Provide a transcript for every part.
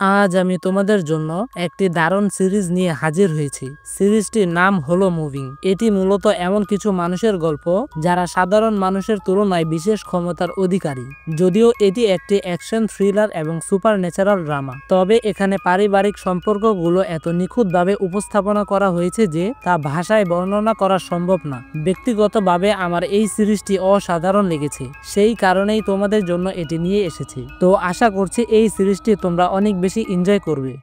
আজ আমি তোমাদের জন্য একটি দারুণ সিরিজ নিয়ে হাজির হয়েছি। সিরিজটির নাম হলো মুভিং। এটি মূলত এমন কিছু মানুষের গল্প যারা সাধারণ মানুষের তুলনায় বিশেষ ক্ষমতার অধিকারী। যদিও এটি একটি অ্যাকশন থ্রিলার এবং সুপার ন্যাচারাল ড্রামা, তবে এখানে পারিবারিক সম্পর্কগুলো এত নিখুঁতভাবে উপস্থাপনা করা হয়েছে যে তা ভাষায় বর্ণনা করা সম্ভব না। ব্যক্তিগতভাবে আমার এই সিরিজটি অসাধারণ লেগেছে, সেই কারণেই তোমাদের জন্য এটি নিয়ে এসেছি। তো আশা করছি এই সিরিজটি তোমরা অনেক বেশি এনজয় করবে।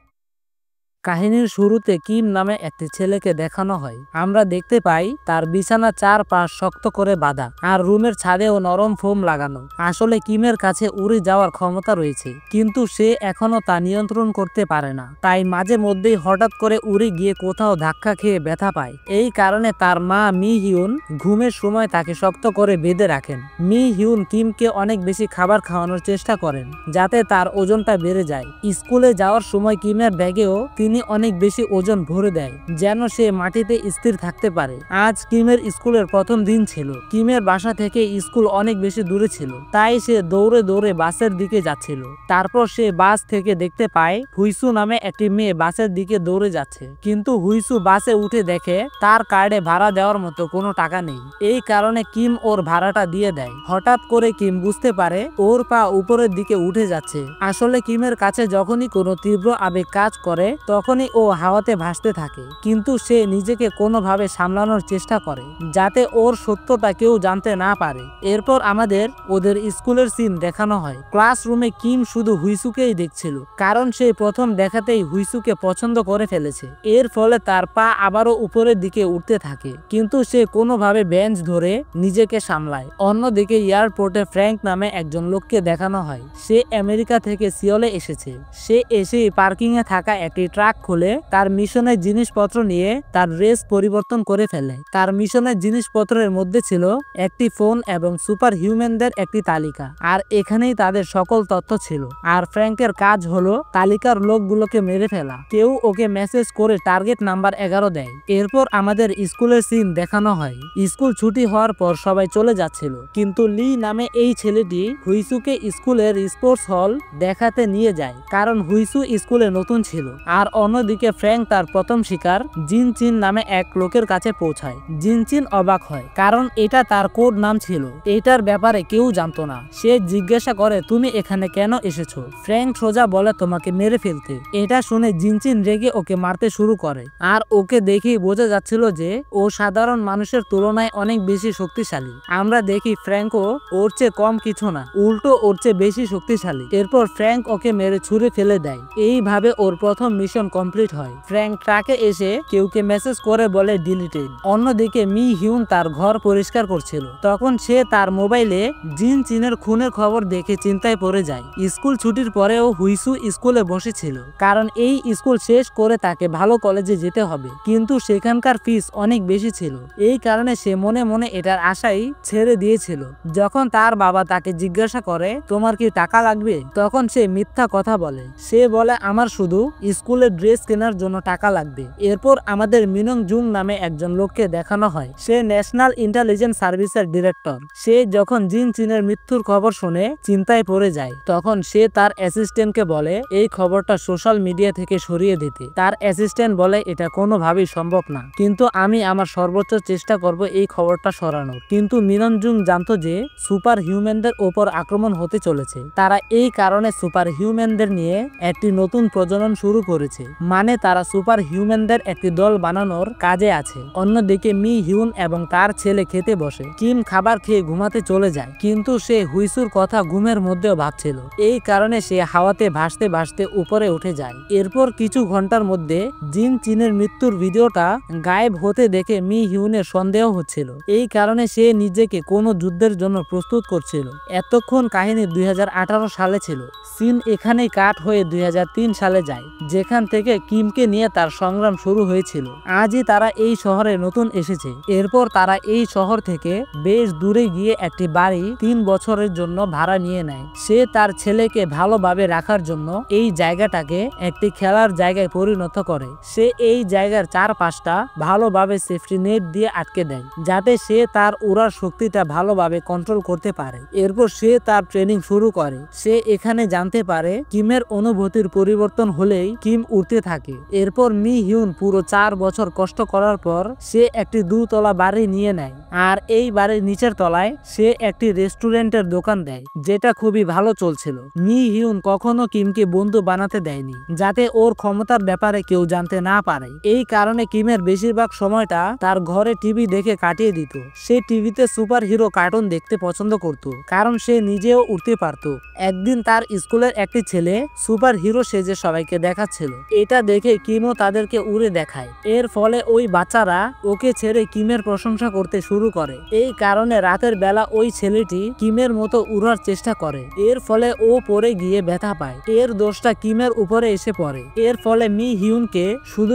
কাহিনীর শুরুতে কিম নামে একটি ছেলেকে দেখানো হয়। আমরা দেখতে পাই তার বিছানা চারপাশ শক্ত করে বাঁধা, আর রুমের ছাদেও নরম ফোম লাগানো। আসলে কিমের কাছে উড়ে যাওয়ার ক্ষমতা রয়েছে, কিন্তু সে এখনো তা নিয়ন্ত্রণ করতে পারে না। তাই মাঝে মধ্যেই হঠাৎ করে উড়ে গিয়ে কোথাও ধাক্কা খেয়ে ব্যথা পায়। এই কারণে তার মা মি হিউন ঘুমের সময় তাকে শক্ত করে বেঁধে রাখেন। মি হিউন কিমকে অনেক বেশি খাবার খাওয়ানোর চেষ্টা করেন যাতে তার ওজনটা বেড়ে যায়। স্কুলে যাওয়ার সময় কিমের ব্যাগেও তিনি অনেক বেশি ওজন ভরে দেয় যেন সে মাটিতে স্থির থাকতে পারে। আজ কিমের স্কুলের প্রথম দিন ছিল। কিমের বাসা থেকে স্কুল অনেক বেশি দূরে ছিল, তাই সে দৌড়ে দৌড়ে বাসের দিকে যাচ্ছিল। তারপর সে বাস থেকে দেখতে পায় হুইসু নামে একটি মেয়ে বাসের দিকে দৌড়ে যাচ্ছে, কিন্তু হুইসু বাসে উঠে দেখে তার কার্ডে ভাড়া দেওয়ার মতো কোনো টাকা নেই। এই কারণে কিম ওর ভাড়াটা দিয়ে দেয়। হঠাৎ করে কিম বুঝতে পারে ওর পা উপরের দিকে উঠে যাচ্ছে। আসলে কিমের কাছে যখনই কোনো তীব্র আবেগ কাজ করে তখনই ও হাওয়াতে ভাসতে থাকে, কিন্তু সে নিজেকে কোনোভাবে সামলানোর চেষ্টা করে যাতে ওর সত্যতা কেউ জানতে না পারে। এরপর আমাদের ওদের স্কুলের সিন দেখানো হয়। ক্লাসরুমে কিম শুধু হুইসুকেই দেখছিল, কারণ সে প্রথম দেখাতেই হুইসুকে পছন্দ করে ফেলেছে। এর ফলে তার পা আবারও উপরের দিকে উঠতে থাকে, কিন্তু সে কোনোভাবে বেঞ্চ ধরে নিজেকে সামলায়। অন্যদিকে এয়ারপোর্টে ফ্র্যাঙ্ক নামে একজন লোককে দেখানো হয়। সে আমেরিকা থেকে সিওলে এসেছে। সে এসে পার্কিং এ থাকা একটি ট্রাক খুলে তার মিশনের জিনিসপত্র নিয়ে তার ড্রেস পরিবর্তন করে ফেলে। তার মিশনের জিনিসপত্রের মধ্যে ছিল একটি ফোন এবং সুপার হিউম্যানদের একটি তালিকা, আর এখানেই তাদের সকল তথ্য ছিল। আর ফ্র্যাঙ্কের কাজ হলো তালিকার লোকগুলোকে মেরে ফেলা। কেউ ওকে মেসেজ করে টার্গেট নাম্বার 11 দেয়। এরপর আমাদের স্কুলের সিন দেখানো হয়। স্কুল ছুটি হওয়ার পর সবাই চলে যাচ্ছিল, কিন্তু লি নামে এই ছেলেটি হুইসুকে স্কুলের স্পোর্টস হল দেখাতে নিয়ে যায়, কারণ হুইসু স্কুলে নতুন ছিল। আর অন্যদিকে ফ্র্যাঙ্ক তার প্রথম শিকার জিন চিন নামে এক লোকের কাছে পৌঁছায়। জিন চিন অবাক হয়, কারণ এটা তার কোড নাম ছিল। এটার ব্যাপারে কেউ জানতো না। সে জিজ্ঞাসা করে, তুমি এখানে কেন এসেছো? ফ্র্যাঙ্ক সোজা বলে, তোমাকে মেরে ফেলতে। এটা শুনে জিনচিন রেগে ওকে মারতে শুরু করে, আর ওকে দেখেই বোঝা যাচ্ছিল যে ও সাধারণ মানুষের তুলনায় অনেক বেশি শক্তিশালী। আমরা দেখি ফ্র্যাঙ্কও ওর চেয়ে কম কিছু না, উল্টো ওর চেয়ে বেশি শক্তিশালী। এরপর ফ্র্যাঙ্ক ওকে মেরে ছুঁড়ে ফেলে দেয়। এইভাবে ওর প্রথম মিশন কমপ্লিট হয়। ফ্র্যাঙ্ক ট্রাকে এসে কেউকে মেসেজ করে বলে ডিলিটেড। অন্যদিকে মি হিউন তার ঘর পরিষ্কার করছিল। তখন সে তার মোবাইলে জিন চিনের খুনের খবর দেখে চিন্তায় পড়ে যায়। স্কুল ছুটির পরেও হুইসু স্কুলে বসেছিল, কারণ এই স্কুল শেষ করে তাকে ভালো কলেজে যেতে হবে, কিন্তু সেখানকার ফিস অনেক বেশি ছিল। এই কারণে সে মনে মনে এটার আশাই ছেড়ে দিয়েছিল। যখন তার বাবা তাকে জিজ্ঞাসা করে, তোমার কি টাকা লাগবে? তখন সে মিথ্যা কথা বলে। সে বলে, আমার শুধু স্কুলের ড্রেস কেনার জন্য টাকা লাগবে। এরপর আমাদের মিনং জুং নামে একজন লোককে দেখানো হয়। সে ন্যাশনাল ইন্টেলিজেন্স সার্ভিসের ডিরেক্টর। সে যখন জিন চিনের মৃত্যুর খবর শুনে চিন্তায় পড়ে যায়, তখন সে তার অ্যাসিস্ট্যান্টকে বলে এই খবরটা সোশ্যাল মিডিয়া থেকে সরিয়ে দিতে। তার অ্যাসিস্ট্যান্ট বলে, এটা কোনোভাবেই সম্ভব না, কিন্তু আমি আমার সর্বোচ্চ চেষ্টা করব এই খবরটা সরানোর। কিন্তু মিনং জুং জানতো যে সুপার হিউম্যানদের ওপর আক্রমণ হতে চলেছে। তারা এই কারণে সুপার হিউম্যানদের নিয়ে একটি নতুন প্রজনন শুরু করেছে, মানে তারা সুপার হিউম্যানদের একটি দল বানানোর কাজে আছে। অন্যদিকে মি হিউন এবং তার ছেলে খেতে বসে। কিম খাবার খেয়ে ঘুমাতে চলে যায়, কিন্তু সে হুইসুর কথা ঘুমের মধ্যেও ভাবছিল। এই কারণে সে হাওয়াতে ভাসতে ভাসতে উপরে উঠে যায়। এরপর কিছু ঘন্টার মধ্যে জিন চিনের মৃত্যুর ভিডিওটা গায়েব হতে দেখে মি হিউনের সন্দেহ হচ্ছিল। এই কারণে সে নিজেকে কোনো যুদ্ধের জন্য প্রস্তুত করছিল। এতক্ষণ কাহিনী 2018 সালে ছিল। সিন এখানেই কাট হয়ে 2003 সালে যায়, যেখান থেকে থেকে কিমকে নিয়ে তার সংগ্রাম শুরু হয়েছিল। আজই তারা এই শহরে নতুন এসেছে। এরপর তারা এই শহর থেকে বেশ দূরে গিয়ে একটি বাড়ি 3 বছরের জন্য ভাড়া নিয়ে নেয়। সে তার ছেলেকে ভালোভাবে রাখার জন্য এই জায়গাটাকে একটি খেলার জায়গায় পরিণত করে। সে এই জায়গার চারপাশটা ভালোভাবে সেফটি নেট দিয়ে আটকে দেয়, যাতে সে তার উড়ার শক্তিটা ভালোভাবে কন্ট্রোল করতে পারে। এরপর সে তার ট্রেনিং শুরু করে। সে এখানে জানতে পারে কিমের অনুভূতির পরিবর্তন হলেই কিম উড়তে থাকে। এরপর মি হিউন পুরো 4 বছর কষ্ট করার পর সে একটি 2 তলা বাড়ি নিয়ে নেয়, আর এই বাড়ির নিচের তলায় সে একটি রেস্টুরেন্টের দোকান দেয়, যেটা খুবই ভালো চলছিল। মি হিউন কখনো কিমকে বন্ধু বানাতে দেয়নি, যাতে ওর ক্ষমতার ব্যাপারে কেউ জানতে না পারে। এই কারণে কিমের বেশিরভাগ সময়টা তার ঘরে টিভি দেখে কাটিয়ে দিত। সে টিভিতে সুপার হিরো কার্টুন দেখতে পছন্দ করত, কারণ সে নিজেও উঠতে পারত। একদিন তার স্কুলের একটি ছেলে সুপার হিরো সেজে সবাইকে দেখাচ্ছিল। এটা দেখে কিমও তাদেরকে উড়ে দেখায়। এর ফলে ওই বাচ্চারা ওকে ছেড়ে কিমের প্রশংসা করতে শুরু করে। এই কারণে রাতের বেলা ওই ছেলেটি কিমের মতো উড়ার চেষ্টা করে। এর ফলে ও পড়ে গিয়ে ব্যথা পায়। এর দোষটা কিমের উপরে এসে পড়ে। এর ফলে মি হিউনকে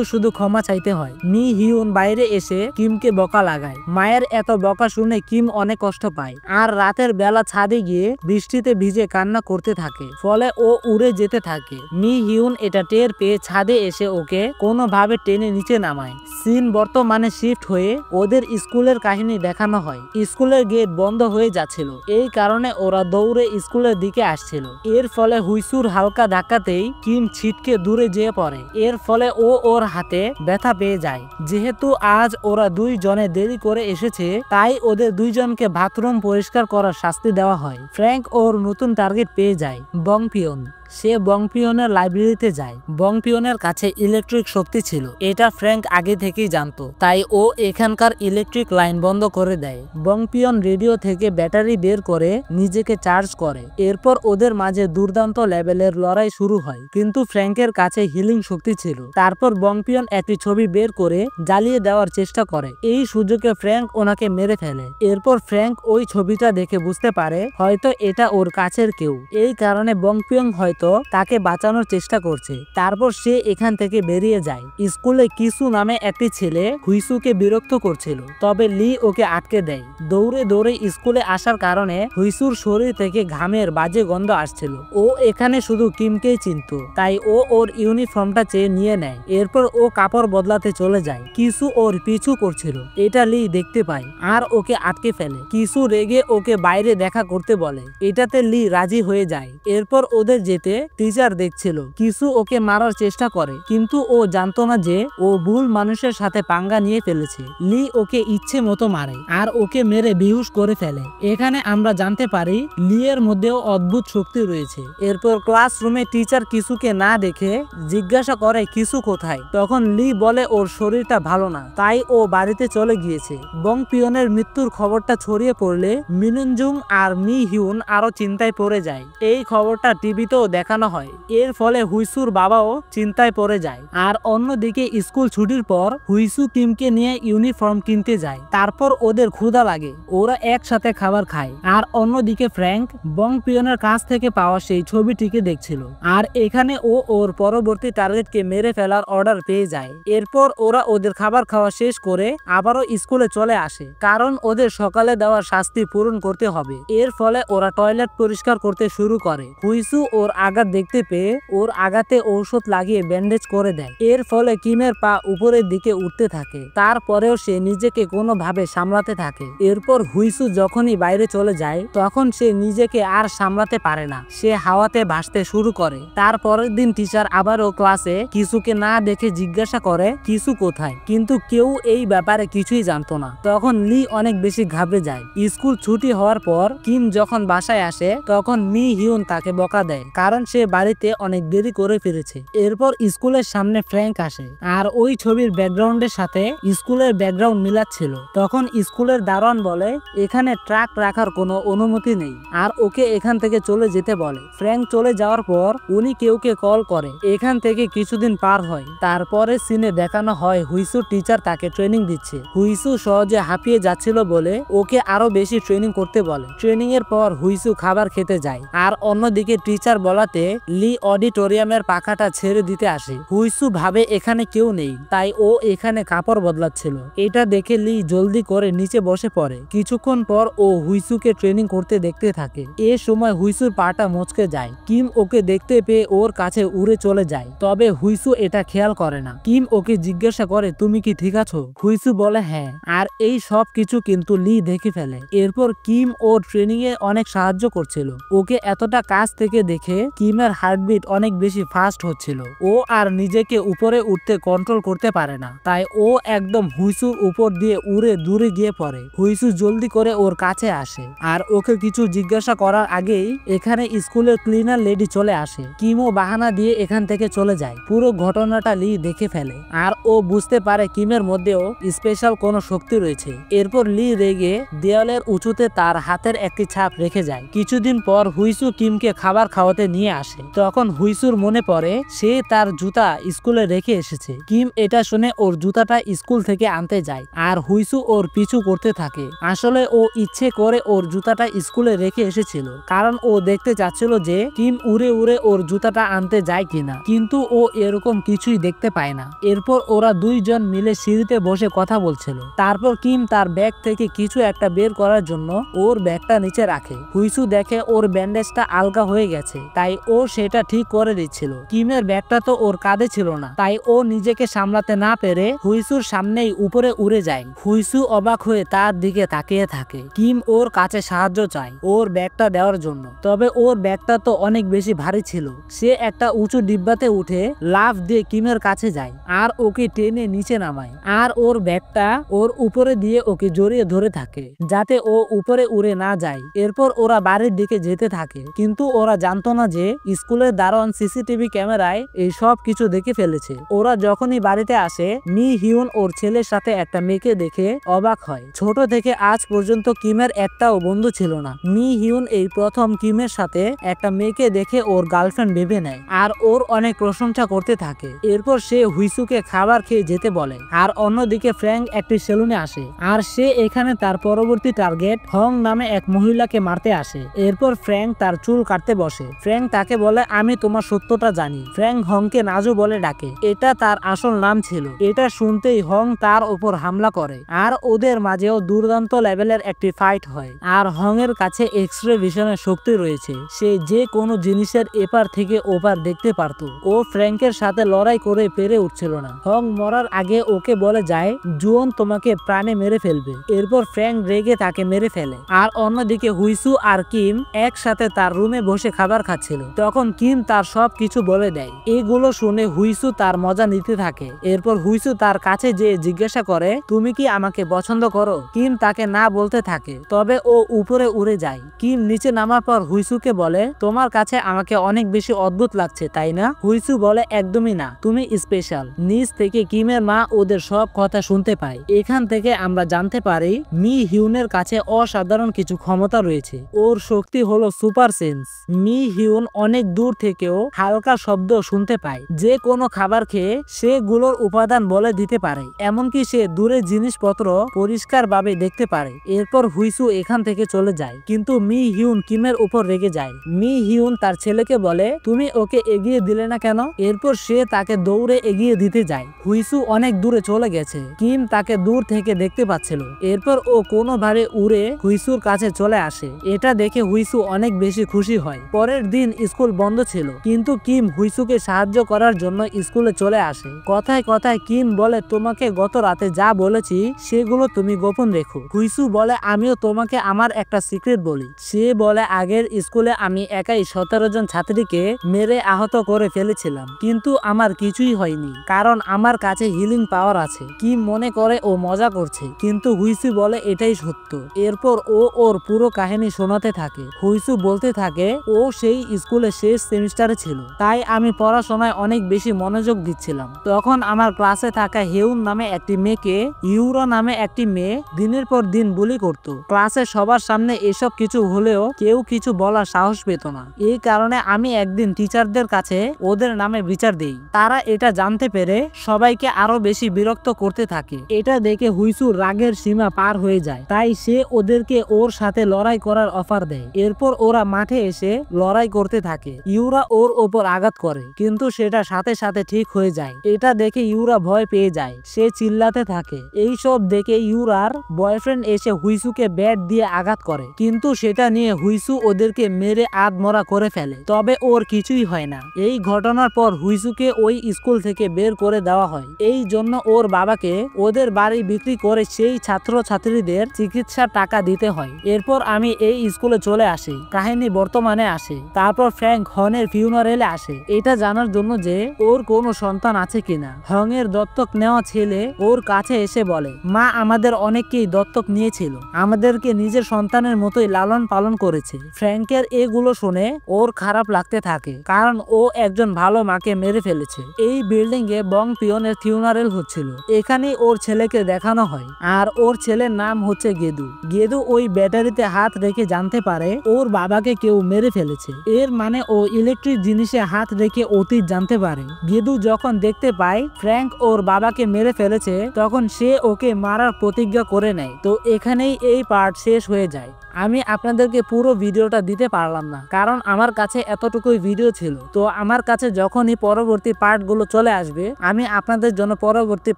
শুধু ক্ষমা চাইতে হয়। মি হিউন বাইরে এসে কিমকে বকা লাগায়। মায়ের এত বকা শুনে কিম অনেক কষ্ট পায়, আর রাতের বেলা ছাদে গিয়ে বৃষ্টিতে ভিজে কান্না করতে থাকে। ফলে ও উড়ে যেতে থাকে। মি হিউন এটা টের পেয়ে ছাদে এসে ওকে কোনোভাবে টেনে নিচে নামায়। সিন বর্তমানে শিফট হয়ে ওদের স্কুলের কাহিনী দেখানো হয়। স্কুলের গেট বন্ধ হয়ে যাচ্ছিল, এই কারণে ওরা দৌড়ে স্কুলের দিকে আসছিল। এর ফলে হুইসুর হালকা ধাক্কাতেই কিম ছিটকে দূরে যেয়ে পড়ে। এর ফলে ও ওর হাতে ব্যথা পেয়ে যায়। যেহেতু আজ ওরা 2 জনে দেরি করে এসেছে, তাই ওদের 2 জনকে বাথরুম পরিষ্কার করার শাস্তি দেওয়া হয়। ফ্র্যাঙ্ক ওর নতুন টার্গেট পেয়ে যায়, বংপিয়ন। সে বংপিয়নের লাইব্রেরিতে যায়। বংপিয়নের কাছে ইলেকট্রিক শক্তি ছিল, এটা ফ্র্যাঙ্ক আগে থেকেই জানতো, তাই ও এখানকার ইলেকট্রিক লাইন বন্ধ করে দেয়। বংপিয়ন রেডিও থেকে ব্যাটারি বের করে নিজেকে চার্জ করে। এরপর ওদের মাঝে দুর্দান্ত লেভেলের লড়াই শুরু হয়, কিন্তু ফ্র্যাঙ্কের কাছে হিলিং শক্তি ছিল। তারপর বংপিয়ন একটি ছবি বের করে জ্বালিয়ে দেওয়ার চেষ্টা করে। এই সুযোগে ফ্র্যাঙ্ক ওনাকে মেরে ফেলে। এরপর ফ্র্যাঙ্ক ওই ছবিটা দেখে বুঝতে পারে হয়তো এটা ওর কাছের কেউ। এই কারণে বংপিয়ন হয়তো তাকে বাঁচানোর চেষ্টা করছে। তারপর সে এখান থেকে বেরিয়ে যায়। স্কুলে কিসু নামে একটি ছেলে হুইসুকে বিরক্ত করছিল, তবে লি ওকে আটকে দেয়। দৌড়ে দৌড়ে স্কুলে আসার কারণে হুইসুর শরীর থেকে ঘামের বাজে গন্ধ আসছিল। ও এখানে শুধু কিমকেই চিনতো, তাই ও ওর ইউনিফর্মটা চেয়ে নিয়ে নেয়। এরপর ও কাপড় বদলাতে চলে যায়। কিসু ওর পিছু করছিল, এটা লি দেখতে পায় আর ওকে আটকে ফেলে। কিসু রেগে ওকে বাইরে দেখা করতে বলে, এটাতে লি রাজি হয়ে যায়। এরপর ওদের যেতে টিচার দেখছিল। কিসু ওকে মারার চেষ্টা করে, কিন্তু ও জানতো না যে ও ভুল মানুষের সাথে পাঙ্গা নিয়ে ফেলেছে। লি ওকে ইচ্ছে মতো মারে আর ওকে মেরে বেহুশ করে ফেলে। এখানে আমরা জানতে পারি লি এর মধ্যেও অদ্ভুত শক্তি রয়েছে। এরপর ক্লাসরুমে টিচার কিসুকে না দেখে জিজ্ঞাসা করে কিসু কোথায়। তখন লি বলে ওর শরীরটা ভালো না, তাই ও বাড়িতে চলে গিয়েছে। বংপিয়নের মৃত্যুর খবরটা ছড়িয়ে পড়লে মিনুনজুং আর মি হিউন আরো চিন্তায় পড়ে যায়। এই খবরটা টিভিতেও দেখানো হয়। এর ফলে হুইসুর বাবাও চিন্তায় পড়ে যায়। আর অন্যদিকে স্কুল ছুটির পর হুইসু কিমকে নিয়ে ইউনিফর্ম কিনতে যায়। তারপর ওদের ক্ষুধা লাগে, ওরা একসাথে খাবার খায়। আর অন্যদিকে ফ্র্যাঙ্ক বংপিয়নের কাছ থেকে পাওয়া সেই ছবিটিকে দেখছিল। আর এখানে ও ওর পরবর্তী টার্গেটকে মেরে ফেলার অর্ডার পেয়ে যায়। এরপর ওরা ওদের খাবার খাওয়া শেষ করে আবারও স্কুলে চলে আসে, কারণ ওদের সকালে দেওয়া শাস্তি পূরণ করতে হবে। এর ফলে ওরা টয়লেট পরিষ্কার করতে শুরু করে। হুইসু ওর আঘাত দেখতে পেয়ে ওর আঘাতে ঔষধ লাগিয়ে ব্যান্ডেজ করে দেয়। এর ফলে কিমের পা উপরের দিকে উঠতে থাকে। তারপরেও সে নিজেকে কোনোভাবে সামলাতে থাকে। এরপর হুইসু যখনই বাইরে চলে যায়, তখন সে নিজেকে আর সামলাতে পারে না। সে হাওয়াতে ভাসতে শুরু করে। তারপরের দিন টিচার আবারও ক্লাসে কিসুকে না দেখে জিজ্ঞাসা করে কিসু কোথায়, কিন্তু কেউ এই ব্যাপারে কিছুই জানতো না। তখন লি অনেক বেশি ঘাবড়ে যায়। স্কুল ছুটি হওয়ার পর কিম যখন বাসায় আসে, তখন মি হিউন তাকে বকা দেয়, কারণ সে বাড়িতে অনেক দেরি করে ফিরেছে। এরপর স্কুলের সামনে ফ্র্যাঙ্ক আসে আর ওই ছবির ব্যাকগ্রাউন্ডের সাথে স্কুলের ব্যাকগ্রাউন্ড মিলাচ্ছিল। তখন স্কুলের দারোয়ান বলে এখানে ট্রাক রাখার কোনো অনুমতি নেই, আর ওকে এখান থেকে চলে যেতে বলে। ফ্র্যাঙ্ক চলে যাওয়ার পর উনি কেউকে কল করে। এখান থেকে কিছুদিন পার হয়। তারপরে সিনে দেখানো হয় হুইসু টিচার তাকে ট্রেনিং দিচ্ছে। হুইসু সহজে হাঁপিয়ে যাচ্ছিল বলে ওকে আরো বেশি ট্রেনিং করতে বলে। ট্রেনিং এর পর হুইসু খাবার খেতে যায়। আর অন্যদিকে টিচার বলা বলাতে লি অডিটোরিয়ামের পাখাটা ছেড়ে দিতে আসে। হুইসু ভাবে এখানে কেউ নেই, তাই ও এখানে কাপড় বদলাচ্ছিল। এটা দেখে লি জলদি করে নিচে বসে পড়ে। কিছুক্ষণ পর ও হুইসুকে ট্রেনিং করতে দেখতে থাকে। এ সময় হুইসুর পাটা মচকে যায়। কিম ওকে দেখতে পেয়ে ওর কাছে উড়ে চলে যায়, তবে হুইসু এটা খেয়াল করে না। কিম ওকে জিজ্ঞাসা করে, তুমি কি ঠিক আছো? হুইসু বলে হ্যাঁ, আর এই সব কিছু কিন্তু লি দেখে ফেলে। এরপর কিম ওর ট্রেনিং এ অনেক সাহায্য করছিল। ওকে এতটা কাছ থেকে দেখে কিমের হার্টবিট অনেক বেশি ফাস্ট হচ্ছিল। ও আর নিজেকে উপরে উঠতে কন্ট্রোল করতে পারে না, তাই ও একদম হুইসুর উপর দিয়ে উড়ে দূরে গিয়ে পড়ে। হুইসু জলদি করে ওর কাছে আসে, আর ওকে কিছু জিজ্ঞাসা করার আগেই এখানে স্কুলের ক্লিনার লেডি চলে আসে। কিমও বাহানা দিয়ে এখান থেকে চলে যায়। পুরো ঘটনাটা লি দেখে ফেলে, আর ও বুঝতে পারে কিমের মধ্যেও স্পেশাল কোনো শক্তি রয়েছে। এরপর লি রেগে দেওয়ালের উঁচুতে তার হাতের একটি ছাপ রেখে যায়। কিছুদিন পর হুইসু কিমকে খাবার খাওয়াতে নিয়ে আসে। তখন হুইসুর মনে পড়ে সে তার জুতা স্কুলে রেখে এসেছে। কিম এটা শুনে ওর জুতাটা স্কুল থেকে আনতে যায়, আর হুইসু ওর পিছু করতে থাকে। আসলে ও ইচ্ছে করে ওর জুতাটা স্কুলে রেখে এসেছিল, কারণ ও দেখতে চাচ্ছিল যে কিম উড়ে উড়ে ওর জুতাটা আনতে যায় কিনা, কিন্তু ও এরকম কিছুই দেখতে পায় না। এরপর ওরা দুইজন মিলে সিঁড়িতে বসে কথা বলছিল। তারপর কিম তার ব্যাগ থেকে কিছু একটা বের করার জন্য ওর ব্যাগটা নিচে রাখে। হুইসু দেখে ওর ব্যান্ডেজটা আলগা হয়ে গেছে, তাই ও সেটা ঠিক করে দিচ্ছিল। কিমের ব্যাগটা তো ওর কাঁধে ছিল না, তাই ও নিজেকে সামলাতে না পেরে হুইসুর সামনেই উপরে উড়ে যায়। হুইসু অবাক হয়ে তার দিকে তাকিয়ে থাকে। কিম ওর কাছে সাহায্য চায় ওর ব্যাগটা দেওয়ার জন্য, তবে ওর ব্যাগটা তো অনেক বেশি ভারী ছিল। সে একটা উঁচু ডিব্বাতে উঠে লাফ দিয়ে কিমের কাছে যায়, আর ওকে টেনে নিচে নামায়, আর ওর ব্যাগটা ওর উপরে দিয়ে ওকে জড়িয়ে ধরে থাকে যাতে ও উপরে উড়ে না যায়। এরপর ওরা বাড়ির দিকে যেতে থাকে, কিন্তু ওরা জানতো না যে স্কুলের দারোয়ান সিসিটিভি ক্যামেরায় এই সব কিছু দেখে ফেলেছে। ওরা যখনই বাড়িতে আসে, মি হিউন ওর ছেলের সাথে একটা মেয়েকে দেখে অবাক হয়। ছোট থেকে আজ পর্যন্ত কিমের একটাও বন্ধু ছিল না। মি হিউন এই প্রথম কিমের সাথে একটা মেয়েকে দেখে ওর গার্লফ্রেন্ড ভেবে নেয়, আর ওর অনেক প্রশংসা করতে থাকে। এরপর সে হুইসুকে খাবার খেয়ে যেতে বলে, আর অন্যদিকে ফ্র্যাঙ্ক একটি সেলুনে আসে, আর সে এখানে তার পরবর্তী টার্গেট হং নামে এক মহিলাকে মারতে আসে। এরপর ফ্র্যাঙ্ক তার চুল কাটতে বসে। ফ্র্যাঙ্ক তাকে বলে, আমি তোমার সত্যটা জানি। ফ্র্যাঙ্ক হংকে নাজু বলে ডাকে, এটা তার আসল নাম ছিল। এটা শুনতেই হং তার উপর হামলা করে, আর ওদের মাঝেও দুর্দান্ত লেভেলের একটি ফাইট হয়। আর হং এর কাছে এক্স-রে ভিশনের শক্তি রয়েছে, সে যে কোনো জিনিসের এপার থেকে ওপার দেখতে পারত। ও ফ্র্যাঙ্কের সাথে লড়াই করে পেরে উঠছিল না। হং মরার আগে ওকে বলে যায়, জুয়ন তোমাকে প্রাণে মেরে ফেলবে। এরপর ফ্র্যাঙ্ক রেগে তাকে মেরে ফেলে। আর অন্যদিকে হুইসু আর কিম একসাথে তার রুমে বসে খাবার খাচ্ছিল। তখন কিম তার সব কিছু বলে দেয়। এগুলো শুনে হুইসু তার মজা নিতে থাকে। এরপর হুইসু তার কাছে যেয়ে জিজ্ঞাসা করে, তুমি কি আমাকে পছন্দ করো? কিম তাকে না বলতে থাকে, তবে ও উপরে উড়ে যায়। কিম নিচে নামার পর হুইসুকে বলে, তোমার কাছে আমাকে অনেক বেশি অদ্ভুত লাগছে, তাই না? হুইসু বলে, একদমই না, তুমি স্পেশাল। নিচ থেকে কিমের মা ওদের সব কথা শুনতে পায়। এখান থেকে আমরা জানতে পারি মি হিউনের কাছে অসাধারণ কিছু ক্ষমতা রয়েছে। ওর শক্তি হলো সুপার সেন্স। মি হিউন অনেক দূর থেকেও হালকা শব্দ শুনতে পায়। যে কোনো খাবার খেয়ে সেগুলোর উপাদান বলে দিতে পারে, এমনকি সে দূরের জিনিসপত্র পরিষ্কার ভাবে দেখতে পারে। এরপর হুইসু এখান থেকে চলে যায়, কিন্তু মি হিউন কিমের উপর রেগে যায়। মি হিউন তার ছেলেকে বলে, তুমি ওকে এগিয়ে দিলে না কেন? এরপর সে তাকে দৌড়ে এগিয়ে দিতে যায়। হুইসু অনেক দূরে চলে গেছে, কিম তাকে দূর থেকে দেখতে পাচ্ছিল। এরপর ও কোনোভাবে উড়ে হুইসুর কাছে চলে আসে। এটা দেখে হুইসু অনেক বেশি খুশি হয়। পরের দিন স্কুল বন্ধ ছিল, কিন্তু কিম হুইসুকে সাহায্য করার জন্য স্কুলে চলে আসে। কথায় কথায় কিম বলে, তোমাকে গত রাতে যা বলেছি সেগুলো তুমি গোপন রেখো। হুইসু বলে, আমিও তোমাকে আমার একটা সিক্রেট বলি। সে বলে, আগের স্কুলে আমি একাই 17 জন ছাত্রীকে মেরে আহত করে ফেলেছিলাম, কিন্তু আমার কিছুই হয়নি, কারণ আমার কাছে হিলিং পাওয়ার আছে। কিম মনে করে ও মজা করছে, কিন্তু হুইসু বলে এটাই সত্য। এরপর ও ওর পুরো কাহিনী শোনাতে থাকে। হুইসু বলতে থাকে, ও সেই স্কুলে শেষ সেমিস্টারে ছিল, তাই আমি পড়াশোনায় অনেক বেশি মনোযোগ দিচ্ছিলাম। তখন আমার ক্লাসে থাকা হেউন নামে একটি মেয়েকে ইউরো নামে একটি মেয়ে দিনের পর দিন বুলি করত। ক্লাসে সবার সামনে এসব কিছু হলেও কেউ কিছু বলার সাহস পেত না। এই কারণে আমি একদিন টিচারদের কাছে ওদের নামে বিচার দেই। তারা এটা জানতে পেরে সবাই সবাইকে আরো বেশি বিরক্ত করতে থাকে। এটা দেখে হুইসুর রাগের সীমা পার হয়ে যায়, তাই সে ওদেরকে ওর সাথে লড়াই করার অফার দেয়। এরপর ওরা মাঠে এসে লড়াই করতে থাকে। ইউরা ওর ওপর আঘাত করে, কিন্তু সেটা সাথে সাথে ঠিক হয়ে যায়। এটা দেখে ইউরা ভয় পেয়ে যায়, সে চিল্লাতে থাকে। এই সব দেখে ইউরার বয়ফ্রেন্ড এসে হুইসুকে ব্যাট দিয়ে আঘাত করে, কিন্তু সেটা নিয়ে হুইসু ওদেরকে মেরে আধমরা করে ফেলে। তবে ওর কিছুই হয় না। এই ঘটনার পর হুইসুকে ওই স্কুল থেকে বের করে দেওয়া হয়। এই জন্য ওর বাবাকে ওদের বাড়ি বিক্রি করে সেই ছাত্রছাত্রীদের চিকিৎসার টাকা দিতে হয়। এরপর আমি এই স্কুলে চলে আসি। কাহিনী বর্তমানে আসে। তারপর ফ্র্যাঙ্ক হনের ফিউনারেলে আসে, এটা জানার জন্য যে ওর কোনো সন্তান আছে কিনা। হংয়ের দত্তক নেওয়া ছেলে ওর কাছে এসে বলে, মা আমাদের অনেককেই দত্তক নিয়েছিল, আমাদেরকে নিজের সন্তানের মতোই লালন পালন করেছে। ফ্র্যাঙ্কের এগুলো শুনে ওর খারাপ লাগতে থাকে, কারণ ও একজন ভালো মাকে মেরে ফেলেছে। এই বিল্ডিং এ বং পিয়নের ফিউনারেল হচ্ছিল। এখানেই ওর ছেলেকে দেখানো হয়, আর ওর ছেলের নাম হচ্ছে গেদু। গেদু ওই ব্যাটারিতে হাত রেখে জানতে পারে ওর বাবাকে কেউ মেরে ফেলেছে। এর মানে ও ইলেকট্রিক জিনিসে হাত রেখে অতীত জানতে পারে। গেদু যখন দেখতে পায় ফ্র্যাঙ্ক ওর বাবাকে মেরে ফেলেছে, তখন সে ওকে মারার প্রতিজ্ঞা করে নেয়। তো এখানেই এই পার্ট শেষ হয়ে যায়। আমি আপনাদেরকে পুরো ভিডিওটা দিতে পারলাম না, কারণ আমার কাছে এতটুকুই ভিডিও ছিল। তো আমার কাছে যখনই পরবর্তী পার্টগুলো চলে আসবে, আমি আপনাদের জন্য পরবর্তী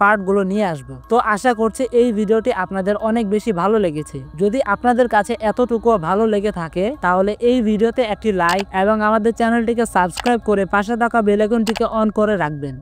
পার্টগুলো নিয়ে আসব। তো আশা করছি এই ভিডিওটি আপনাদের অনেক বেশি ভালো লেগেছে। যদি আপনাদের কাছে এতটুকুও ভালো লেগে থাকে, তাহলে এই ভিডিওতে একটি লাইক এবং আমাদের চ্যানেলটিকে সাবস্ক্রাইব করে পাশে থাকা বেল আইকনটিকে অন করে রাখবেন।